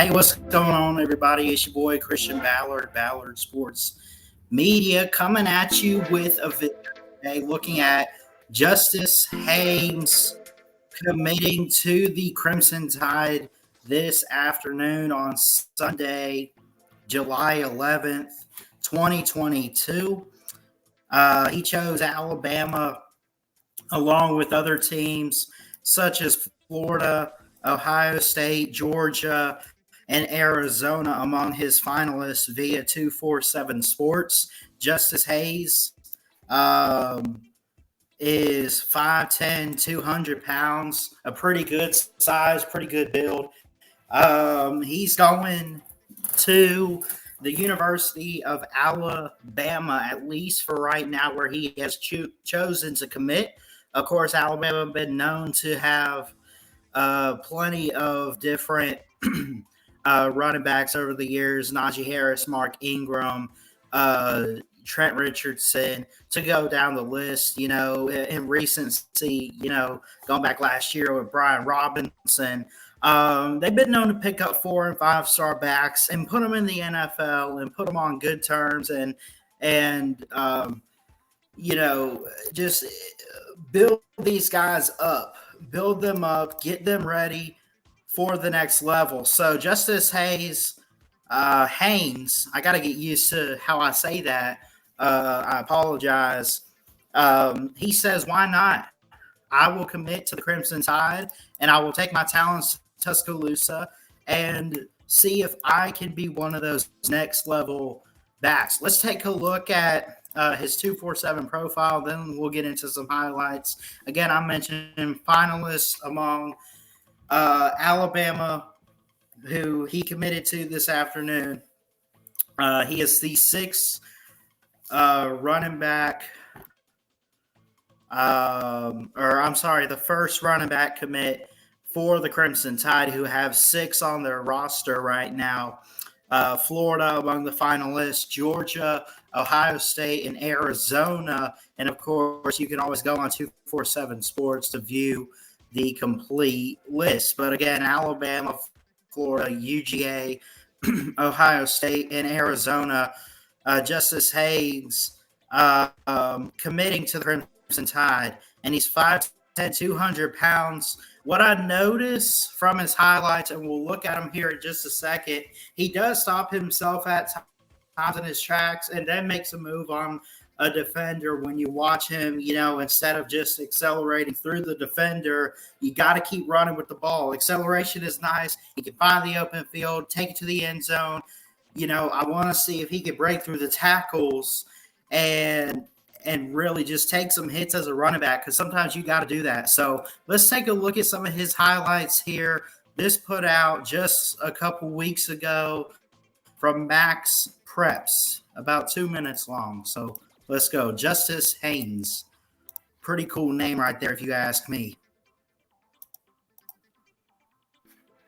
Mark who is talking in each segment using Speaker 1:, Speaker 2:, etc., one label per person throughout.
Speaker 1: Hey, what's going on, everybody? It's your boy Christian Ballard, Ballard Sports Media, coming at you with a video today looking at Justice Haynes committing to the Crimson Tide this afternoon on Sunday, July 11th, 2022. He chose Alabama along with other teams such as Florida, Ohio State, Georgia, and Arizona among his finalists via 247 Sports. Justice Hayes is 5'10", 200 pounds, a pretty good size, pretty good build. He's going to the University of Alabama, at least for right now, where he has chosen to commit. Of course, Alabama has been known to have plenty of different running backs over the years: Najee Harris, Mark Ingram, Trent Richardson, to go down the list. In recency, going back last year with Brian Robinson. They've been known to pick up 4 and 5 star backs and put them in the NFL and put them on good terms and just build these guys up, build them up, get them ready for the next level. So Justice Haynes, I got to get used to how I say that. I apologize. He says, why not? I will commit to the Crimson Tide, and I will take my talents to Tuscaloosa and see if I can be one of those next level backs. Let's take a look at his 247 profile, then we'll get into some highlights. Again, I mentioned finalists among Alabama, who he committed to this afternoon. He is the sixth running back, the first running back commit for the Crimson Tide, who have 6 on their roster right now. Florida among the finalists, Georgia, Ohio State, and Arizona. And, of course, you can always go on 247 Sports to view the complete list. But, again, Alabama, Florida, UGA, Ohio State, and Arizona. Justice Haynes committing to the Crimson Tide, and he's 5'10", 200 pounds. What I notice from his highlights, and we'll look at him here in just a second, he does stop himself at times in his tracks and then makes a move on a defender. When you watch him, instead of just accelerating through the defender, you got to keep running with the ball. Acceleration is nice. He can find the open field, take it to the end zone. I want to see if he can break through the tackles and really just take some hits as a running back, because sometimes you got to do that. So let's take a look at some of his highlights here. This put out just a couple weeks ago from Max Preps, about 2 minutes long. So let's go. Justice Haynes. Pretty cool name right there, if you ask me.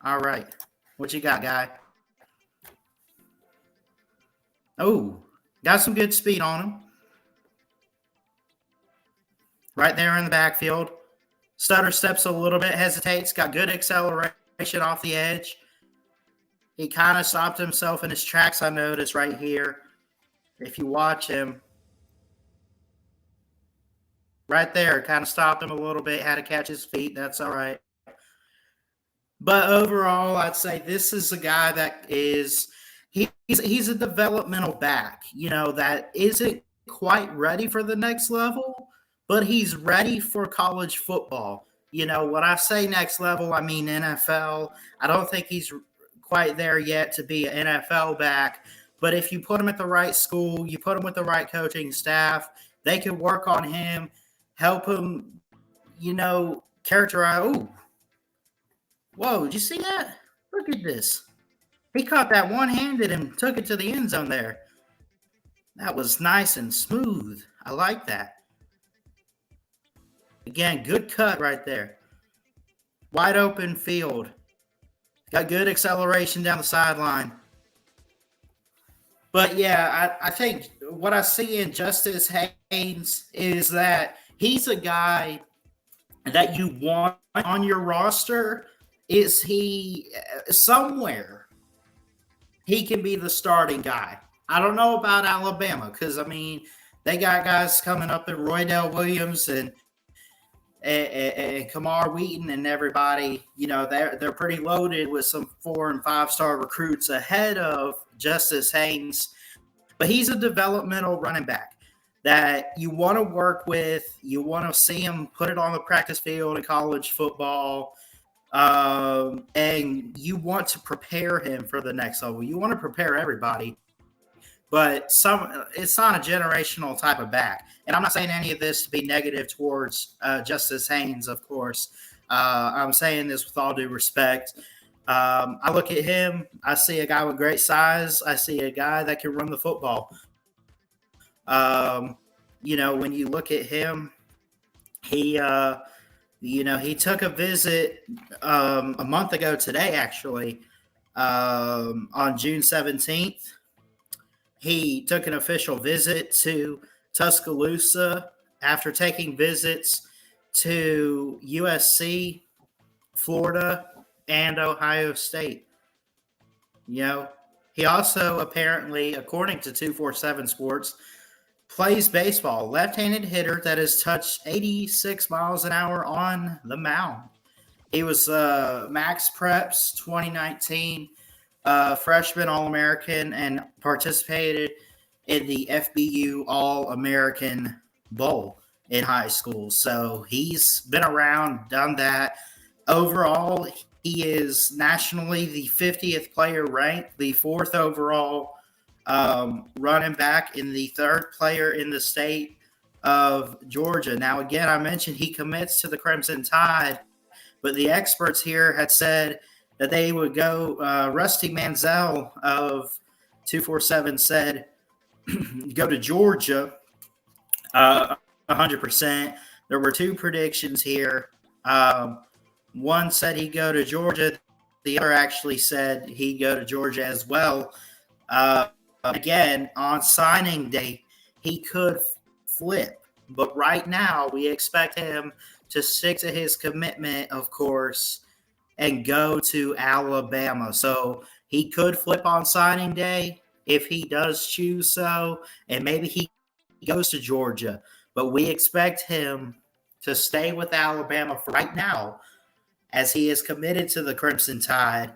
Speaker 1: All right. What you got, guy? Oh, got some good speed on him. Right there in the backfield. Stutter steps a little bit, hesitates, got good acceleration off the edge. He kind of stopped himself in his tracks, I noticed right here. If you watch him. Right there, kind of stopped him a little bit, had to catch his feet. That's all right. But overall, I'd say this is a guy that is he's a developmental back, that isn't quite ready for the next level, but he's ready for college football. When I say next level, I mean NFL. I don't think he's quite there yet to be an NFL back, but if you put him at the right school, you put him with the right coaching staff, they can work on him, help him, characterize. Ooh. Whoa, did you see that? Look at this. He caught that one-handed and took it to the end zone there. That was nice and smooth. I like that. Again, good cut right there. Wide open field. Got good acceleration down the sideline. But, yeah, I think what I see in Justice Haynes is that he's a guy that you want on your roster. Is he somewhere he can be the starting guy. I don't know about Alabama because, I mean, they got guys coming up at Roydell Williams and Kamar Wheaton and everybody. You know, they're pretty loaded with some 4 and 5 star recruits ahead of Justice Haynes. But he's a developmental running back that you want to work with. You want to see him put it on the practice field in college football. And you want to prepare him for the next level. You want to prepare everybody, but it's not a generational type of back. And I'm not saying any of this to be negative towards Justice Haynes, of course. I'm saying this with all due respect. I look at him, I see a guy with great size. I see a guy that can run the football. You know, when you look at him, he took a visit a month ago today, actually, on June 17th. He took an official visit to Tuscaloosa after taking visits to USC, Florida, and Ohio State. You know, he also apparently, according to 247 Sports, plays baseball, left-handed hitter that has touched 86 miles an hour on the mound. He was Max Preps 2019 freshman All-American and participated in the FBU All-American Bowl in high school. So he's been around, done that. Overall, he is nationally the 50th player ranked, the 4th overall running back, and the 3rd player in the state of Georgia. Now, again, I mentioned he commits to the Crimson Tide, but the experts here had said that they would go. Rusty Manziel of 247 said go to Georgia 100%. There were 2 predictions here. One said he'd go to Georgia. The other actually said he'd go to Georgia as well. Again, on signing day, he could flip. But right now, we expect him to stick to his commitment, of course, and go to Alabama. So he could flip on signing day if he does choose so, and maybe he goes to Georgia. But we expect him to stay with Alabama for right now, as he is committed to the Crimson Tide.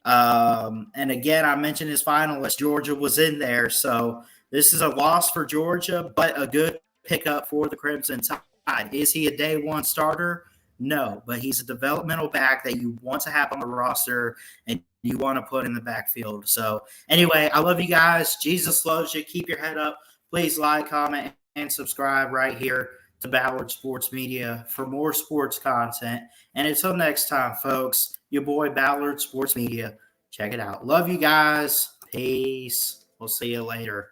Speaker 1: And again, I mentioned his finalist. Georgia was in there. So this is a loss for Georgia, but a good pickup for the Crimson Tide. Is he a day one starter? No, but he's a developmental back that you want to have on the roster and you want to put in the backfield. So anyway, I love you guys. Jesus loves you. Keep your head up. Please like, comment, and subscribe right here to Ballard Sports Media for more sports content. And until next time, folks, your boy Ballard Sports Media. Check it out. Love you guys. Peace. We'll see you later.